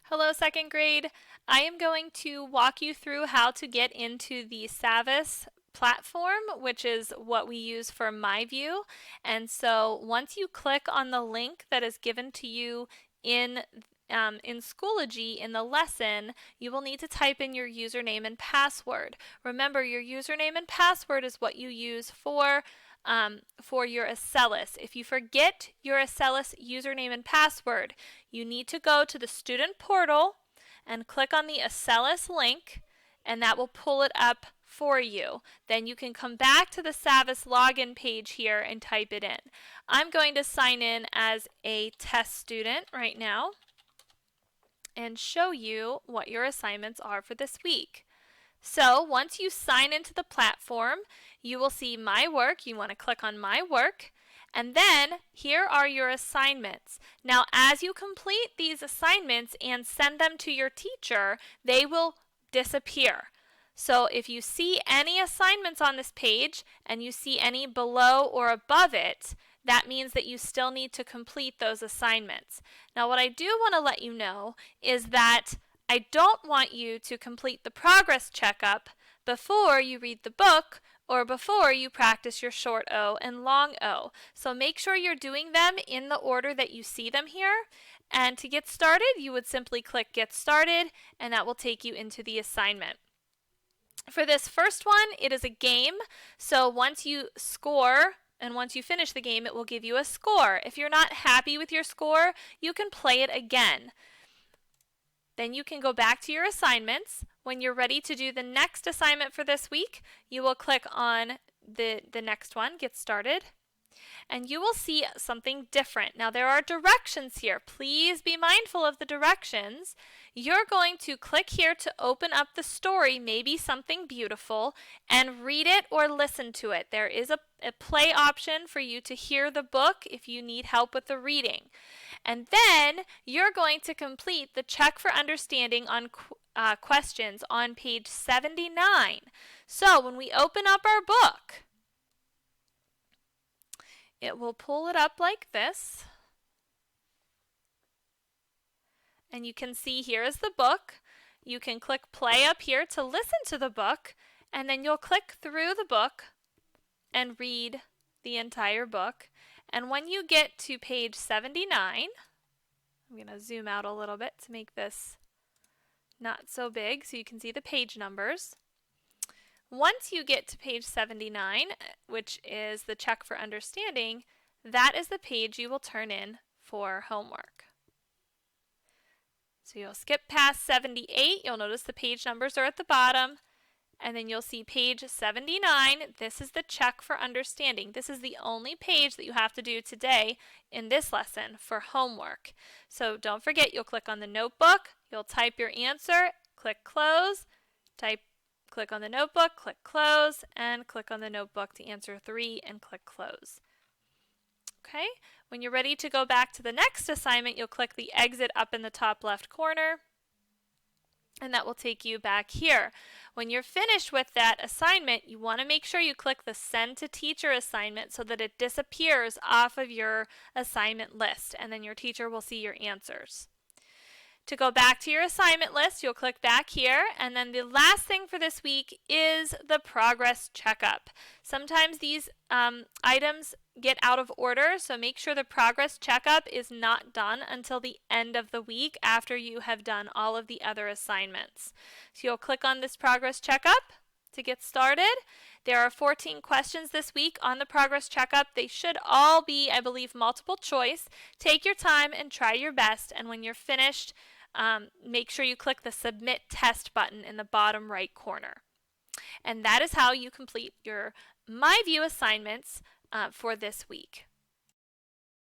Hello, second grade. I am going to walk you through how to get into the Savvis platform, which is what we use for MyView. And so once you click on the link that is given to you in Schoology in the lesson, you will need to type in your username and password. Remember, your username and password is what you use for your Acellus. If you forget your Acellus username and password, you need to go to the student portal and click on the Acellus link, and that will pull it up for you. Then you can come back to the Savvis login page here and type it in. I'm going to sign in as a test student right now and show you what your assignments are for this week. So once you sign into the platform, you will see My Work. You want to click on My Work. And then here are your assignments. Now, as you complete these assignments and send them to your teacher, they will disappear. So if you see any assignments on this page and you see any below or above it, that means that you still need to complete those assignments. Now, what I do want to let you know is that I don't want you to complete the progress checkup before you read the book or before you practice your short O and long O. So make sure you're doing them in the order that you see them here. And to get started, you would simply click Get Started, and that will take you into the assignment. For this first one, it is a game. So once you score, and once you finish the game, it will give you a score. If you're not happy with your score, you can play it again. Then you can go back to your assignments. When you're ready to do the next assignment for this week, you will click on the next one, Get Started, and you will see something different. Now, there are directions here. Please be mindful of the directions. You're going to click here to open up the story, maybe something beautiful, and read it or listen to it. There is a play option for you to hear the book if you need help with the reading. And then you're going to complete the check for understanding on questions on page 79. So when we open up our book, it will pull it up like this. And you can see here is the book. You can click play up here to listen to the book, and then you'll click through the book and read the entire book. And when you get to page 79, I'm going to zoom out a little bit to make this not so big so you can see the page numbers. Once you get to page 79, which is the check for understanding, that is the page you will turn in for homework. So you'll skip past 78. You'll notice the page numbers are at the bottom. And then you'll see page 79. This is the check for understanding. This is the only page that you have to do today in this lesson for homework. So don't forget, you'll click on the notebook, you'll type your answer, click close, click on the notebook, click close, and click on the notebook to answer 3 and click close. Okay, when you're ready to go back to the next assignment, you'll click the exit up in the top left corner, and that will take you back here. When you're finished with that assignment, you want to make sure you click the Send to Teacher assignment so that it disappears off of your assignment list, and then your teacher will see your answers. To go back to your assignment list, you'll click back here, and then the last thing for this week is the progress checkup. Sometimes these items get out of order, so make sure the progress checkup is not done until the end of the week after you have done all of the other assignments. So you'll click on this progress checkup to get started. There are 14 questions this week on the progress checkup. They should all be, I believe, multiple choice. Take your time and try your best, and when you're finished, make sure you click the Submit Test button in the bottom right corner. And that is how you complete your MyView assignments for this week.